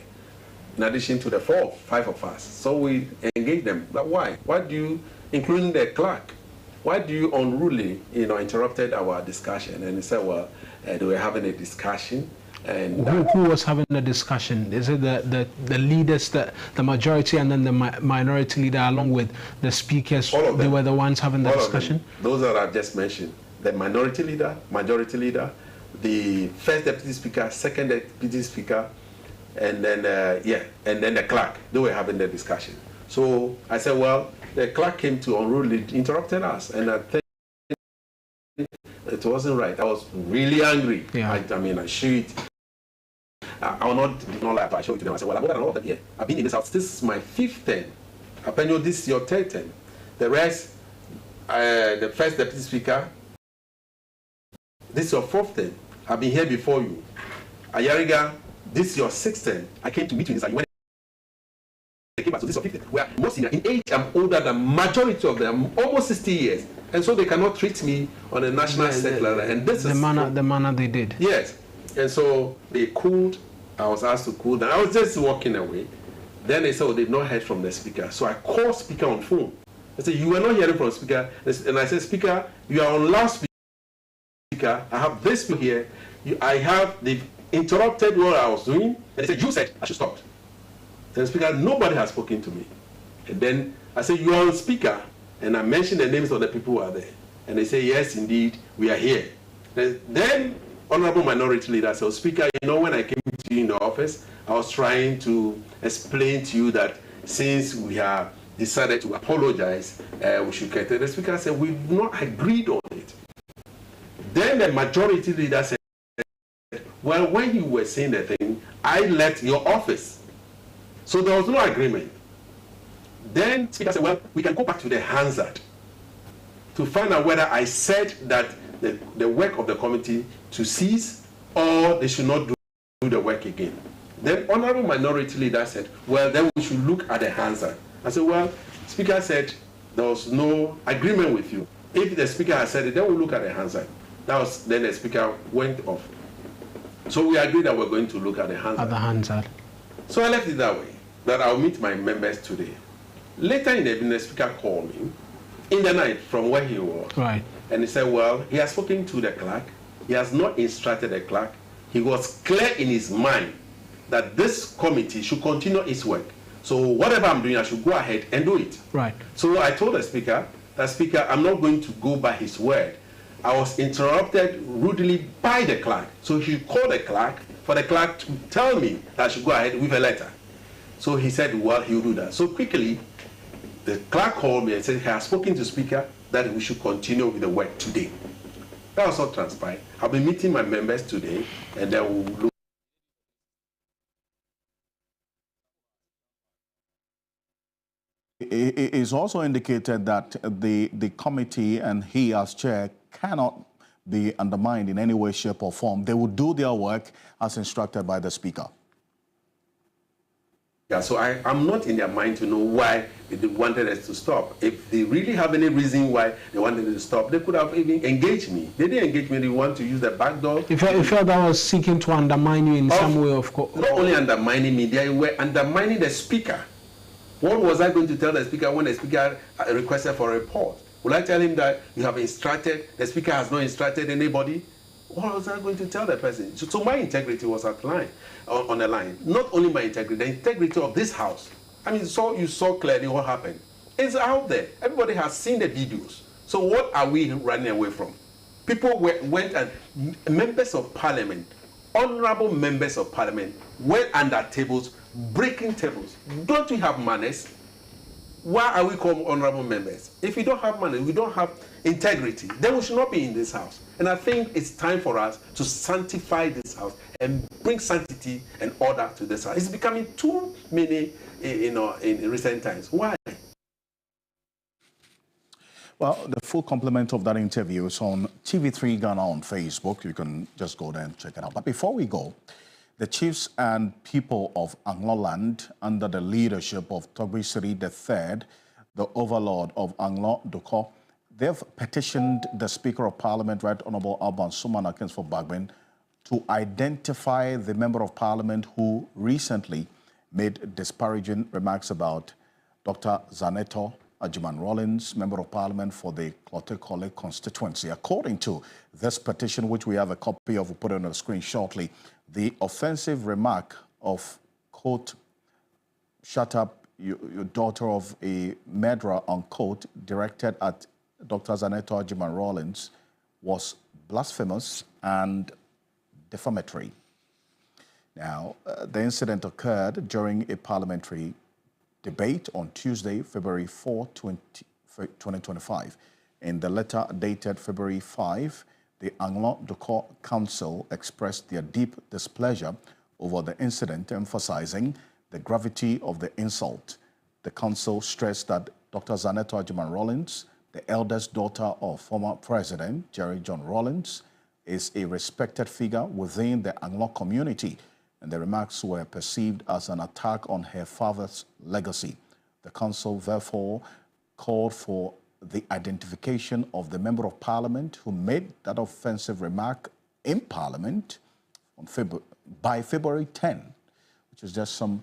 in addition to the 5 of us. So we engaged them. But why? Why do you, including the clerk, why do you unruly, interrupted our discussion? And he said, well, they were having a discussion. And who was having the discussion? Is it the leaders, the majority, and then the minority leader, along with the speakers? All of them. They were the ones having the discussion? Those that I've just mentioned. The minority leader, majority leader, the first deputy speaker, second deputy speaker, and then, and then the clerk. They were having the discussion. So I said, well, the clerk came to unruly, interrupted us, and I think it wasn't right. I was really angry. Yeah. I showed it. I will not lie, but I showed it to them. I said, well, I'm more than all of them here. I've been in this house. This is my 5th term. Apenyo, this is your 3rd term. The rest, the first deputy speaker, this is your 4th term. I've been here before you. Ayariga, this is your 6th term. I came to meet you in this. When I came back, so this is your 5th term. We are more senior. In age, I'm older than majority of them, almost 60 years. And so they cannot treat me on a national settler. And this is the manner they did. Yes. And so they cooled. I was asked to cool down. I was just walking away. Then they said, oh, they've not heard from the speaker. So I called speaker on phone. I said, you were not hearing from speaker. And I said, speaker, you are on loudspeaker. I have this here. They've interrupted what I was doing. And they said, you said I should stop. Then speaker, nobody has spoken to me. And then I said, you are on speaker. And I mentioned the names of the people who are there. And they say, yes, indeed, we are here. Then Honorable Minority Leader said, Speaker, when I came to you in the office, I was trying to explain to you that since we have decided to apologize, we should get it. The Speaker said, we've not agreed on it. Then the Majority Leader said, well, when you were saying the thing, I left your office. So there was no agreement. Then Speaker said, well, we can go back to the Hansard to find out whether I said that the work of the committee to cease or they should not do the work again. Then Honorable Minority Leader said, well, then we should look at the Hansard. I said, well, Speaker said there was no agreement with you. If the Speaker has said it, then we'll look at the Hansard. Then the Speaker went off. So we agreed that we're going to look at the Hansard. So I left it that way, that I'll meet my members today. Later in the evening, the Speaker called me in the night from where he was. Right. And he said, well, he has spoken to the clerk. He has not instructed the clerk. He was clear in his mind that this committee should continue its work. So whatever I'm doing, I should go ahead and do it. Right. So I told the Speaker, Speaker, I'm not going to go by his word. I was interrupted rudely by the clerk. So he called the clerk for the clerk to tell me that I should go ahead with a letter. So he said, well, he'll do that. So quickly, the clerk called me and said, he has spoken to the Speaker that we should continue with the work today. That was what transpired. I'll be meeting my members today, and then we'll look. It is also indicated that the committee and he as chair cannot be undermined in any way, shape or form. They will do their work as instructed by the Speaker. Yeah, so I'm not in their mind to know why they wanted us to stop. If they really have any reason why they wanted us to stop, they could have even engaged me. They didn't engage me, they want to use the back door. If that was seeking to undermine you in some way, of course. Not only undermining me, they were undermining the Speaker. What was I going to tell the Speaker when the Speaker requested for a report? Will I tell him that you have instructed, the speaker has not instructed anybody? What was I going to tell the person? So my integrity was on the line. Not only my integrity, the integrity of this house. I mean, you saw clearly what happened. It's out there. Everybody has seen the videos. So what are we running away from? People went and members of parliament, honorable members of parliament, went under tables, breaking tables. Don't we have manners? Why are we called honorable members? If we don't have manners, we don't have integrity, then we should not be in this house. And I think it's time for us to sanctify this house and bring sanctity and order to this house. It's becoming too many, in recent times. Why? Well, the full complement of that interview is on TV3 Ghana on Facebook. You can just go there and check it out. But before we go, the chiefs and people of Anglo-land, under the leadership of Togbe Siri III, the overlord of Anglo-Doko, they've petitioned the Speaker of Parliament, Right Honourable Alban Sumana Kingsford Bagbin, to identify the Member of Parliament who recently made disparaging remarks about Dr. Zaneto Ajiman Rollins, Member of Parliament for the Klote-Kole constituency. According to this petition, which we have a copy of, we'll put it on the screen shortly, the offensive remark of, quote, shut up, your daughter of a murderer, unquote, directed at Dr. Zaneto Ajiman Rollins was blasphemous and defamatory. Now, the incident occurred during a parliamentary debate on Tuesday, February 4, 2025. In the letter dated February 5, the Anglo-Doko Council expressed their deep displeasure over the incident, emphasizing the gravity of the insult. The council stressed that Dr. Zaneto Ajiman Rollins, the eldest daughter of former President Jerry John Rollins, is a respected figure within the Anglo community, and the remarks were perceived as an attack on her father's legacy. The council therefore called for the identification of the Member of Parliament who made that offensive remark in Parliament by February 10, which is just some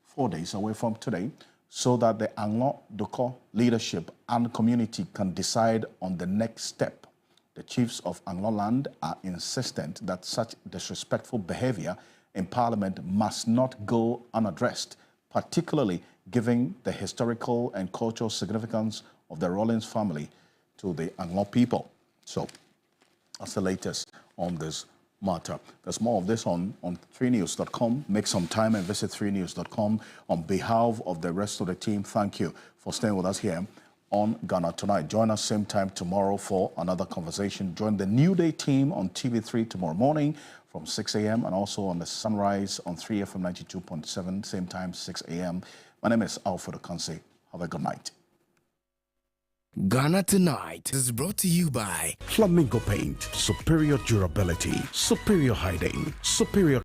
4 days away from today, so that the Anglo-Doko leadership and community can decide on the next step. The chiefs of Anglo-land are insistent that such disrespectful behavior in Parliament must not go unaddressed, particularly given the historical and cultural significance of the Rollins family to the Anglo people. So that's the latest on this matter. There's more of this on 3news.com. Make some time and visit 3news.com. On behalf of the rest of the team, thank you for staying with us here on Ghana Tonight. Join us same time tomorrow for another conversation. Join the New Day team on TV3 tomorrow morning from 6 a.m. and also on the Sunrise on 3FM 92.7, same time, 6 a.m. My name is Alfred Okanse. Have a good night. Ghana Tonight is brought to you by Flamingo Paint. Superior durability, superior hiding, superior